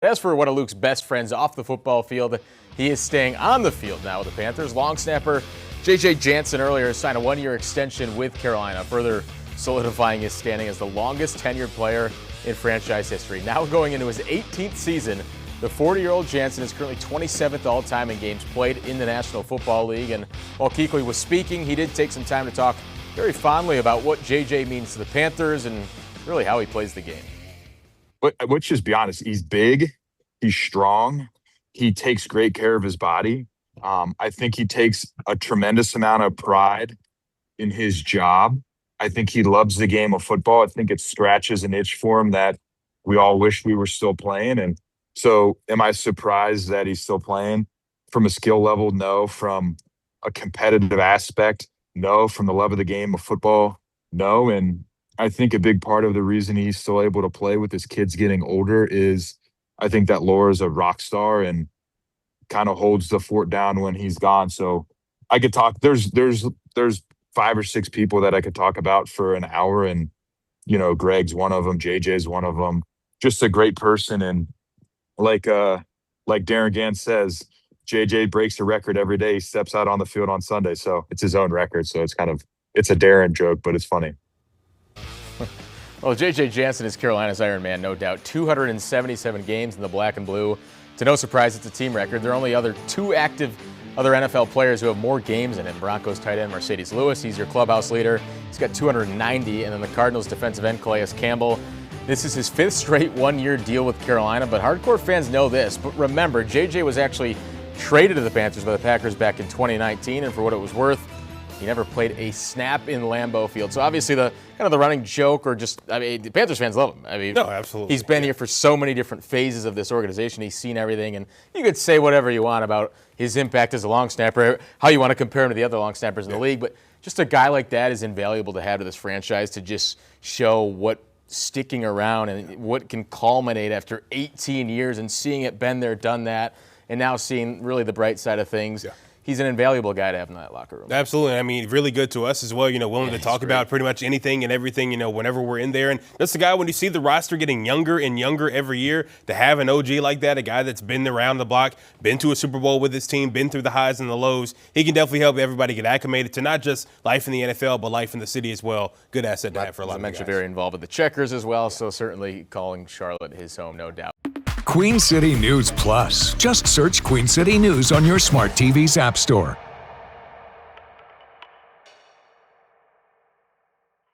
As for one of Luke's best friends off the football field, he is staying on the field now with the Panthers. Long snapper JJ Jansen earlier signed a one-year extension with Carolina, further solidifying his standing as the longest-tenured player in franchise history. Now going into his 18th season, the 40-year-old Jansen is currently 27th all-time in games played in the National Football League. And while Kuechly was speaking, he did take some time to talk very fondly about what JJ means to the Panthers and really how he plays the game. But let's just be honest. He's big. He's strong. He takes great care of his body. I think he takes a tremendous amount of pride in his job. I think he loves the game of football. I think it scratches an itch for him that we all wish we were still playing. And so am I surprised that he's still playing? From a skill level, no. From a competitive aspect, no. From the love of the game of football, no. And I think a big part of the reason he's still able to play with his kids getting older is I think that Laura's a rock star and kind of holds the fort down when he's gone. So I could talk. There's 5 or 6 people that I could talk about for an hour, and Greg's one of them, JJ's one of them. Just a great person, and like Darren Gans says, JJ breaks a record every day. He steps out on the field on Sunday, so it's his own record. So it's a Darren joke, but it's funny. Well, JJ Jansen is Carolina's Iron Man, no doubt. 277 games in the black and blue. To no surprise, it's a team record. There are only two active other NFL players who have more games in him. Broncos tight end Mercedes Lewis, he's your clubhouse leader. He's got 290. And then the Cardinals defensive end Calais Campbell. This is his 5th straight one-year deal with Carolina, but hardcore fans know this. But remember, JJ was actually traded to the Panthers by the Packers back in 2019, and for what it was worth, he never played a snap in Lambeau Field. So obviously the running joke, or just, the Panthers fans love him. No, absolutely. He's been here for so many different phases of this organization. He's seen everything, and you could say whatever you want about his impact as a long snapper, how you want to compare him to the other long snappers in the league, but just a guy like that is invaluable to have to this franchise to just show what sticking around and what can culminate after 18 years and seeing it been there, done that, and now seeing really the bright side of things. Yeah. He's an invaluable guy to have in that locker room. Absolutely. I mean, really good to us as well, willing to talk about pretty much anything and everything, whenever we're in there. And that's the guy, when you see the roster getting younger and younger every year, to have an OG like that, a guy that's been around the block, been to a Super Bowl with his team, been through the highs and the lows, he can definitely help everybody get acclimated to not just life in the NFL, but life in the city as well. Good asset to have for a lot of guys. I mentioned very involved with the Checkers as well, so certainly calling Charlotte his home, no doubt. Queen City News Plus. Just search Queen City News on your smart TV's app store.